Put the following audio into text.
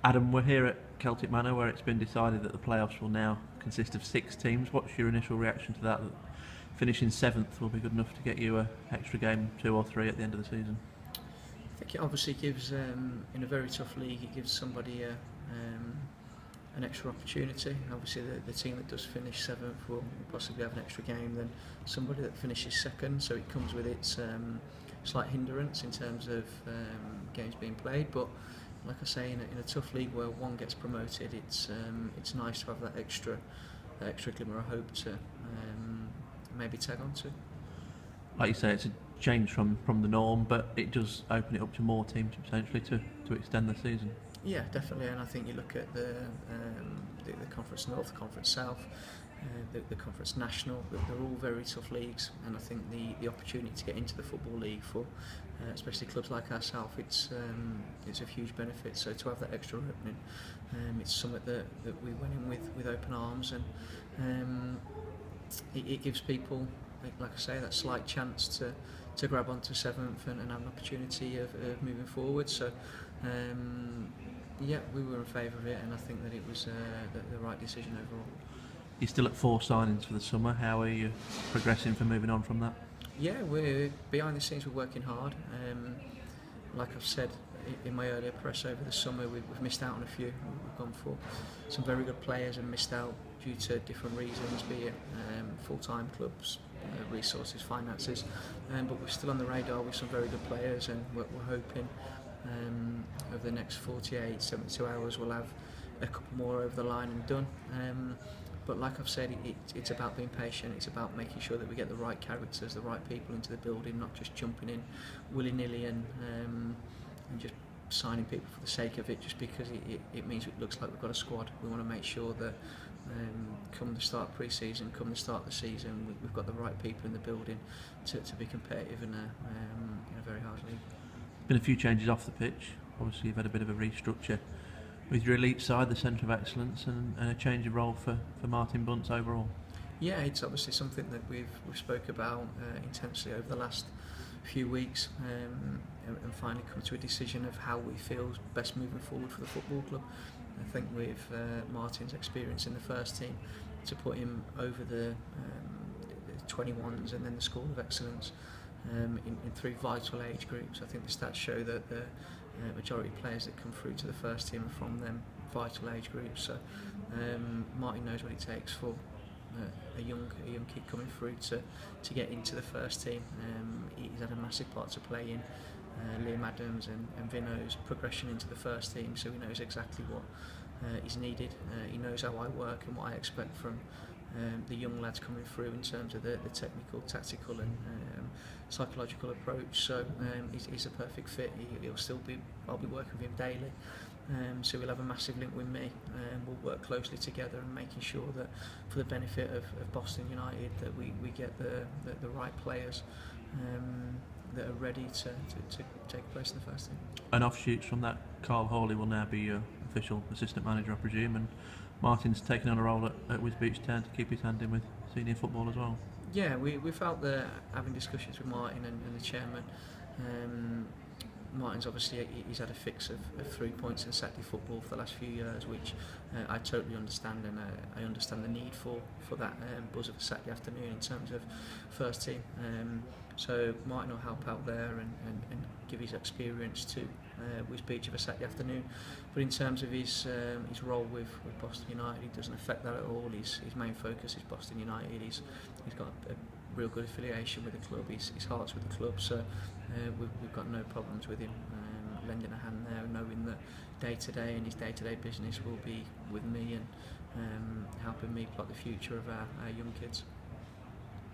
Adam, we're here at Celtic Manor where it's been decided that the playoffs will now consist of 6 teams. What's your initial reaction to that? That finishing 7th will be good enough to get you an extra game, 2 or 3 at the end of the season? I think it obviously gives, in a very tough league, it gives somebody an extra opportunity. Obviously, the team that does finish 7th will possibly have an extra game than somebody that finishes 2nd, so it comes with its slight hindrance in terms of games being played. But like I say, in a tough league where one gets promoted, it's nice to have that extra glimmer of hope to maybe tag on to. Like you say, it's a change from the norm, but it does open it up to more teams potentially to extend the season. Yeah, definitely, and I think you look at the Conference North, the Conference South, the Conference National, they're all very tough leagues, and I think the opportunity to get into the Football League for especially clubs like ourselves, it's a huge benefit. So to have that extra opening, it's something that we went in with open arms, and it gives people, like I say, that slight chance to grab onto 7th and have an opportunity of moving forward. So yeah, we were in favour of it, and I think that it was the right decision overall. You're still at 4 signings for the summer. How are you progressing for moving on from that? Yeah, we're behind the scenes. We're working hard. Like I've said in my earlier press over the summer, we've missed out on a few. We've gone for some very good players and missed out due to different reasons, be it full-time clubs, resources, finances. But we're still on the radar with some very good players, and we're hoping over the next 48, 72 hours we'll have a couple more over the line and done. But like I've said, it's about being patient. It's about making sure that we get the right characters, the right people into the building, not just jumping in willy-nilly and just signing people for the sake of it, just because it means it looks like we've got a squad. We want to make sure that come the start of pre-season, come the start of the season, we've got the right people in the building to be competitive in a very hard league. Been a few changes off the pitch. Obviously, you've had a bit of a restructure with your elite side, the centre of excellence, and a change of role for Martin Bunce overall. Yeah, it's obviously something that we've spoke about intensely over the last few weeks, and finally come to a decision of how we feel best moving forward for the football club. I think with Martin's experience in the first team, to put him over the 21s and then the School of Excellence in 3 vital age groups. I think the stats show that the majority of players that come through to the first team are from them vital age groups. So Martin knows what it takes for a young kid coming through to get into the first team. He's had a massive part to play in Liam Adams and Vino's progression into the first team, so he knows exactly what is needed. He knows how I work and what I expect from the young lads coming through in terms of the technical, tactical and psychological approach. So he's a perfect fit. I'll be working with him daily. So we'll have a massive link with me, and we'll work closely together and making sure that for the benefit of Boston United that we get the right players that are ready to take place in the first team. And offshoots from that, Carl Hawley will now be your official assistant manager, I presume, and Martin's taken on a role at Wisbech Town to keep his hand in with senior football as well. Yeah, we felt that having discussions with Martin and the chairman, Martin's obviously he's had a fix of 3 points in Saturday football for the last few years, which I totally understand, and I understand the need for that buzz of a Saturday afternoon in terms of first team. So Martin will help out there and give his experience to Wisbech of a Saturday afternoon. But in terms of his role with Boston United, it doesn't affect that at all. His main focus is Boston United. He's got a real good affiliation with the club. His heart's with the club, so we've got no problems with him lending a hand there, knowing that day to day and his day-to-day business will be with me and helping me plot the future of our young kids.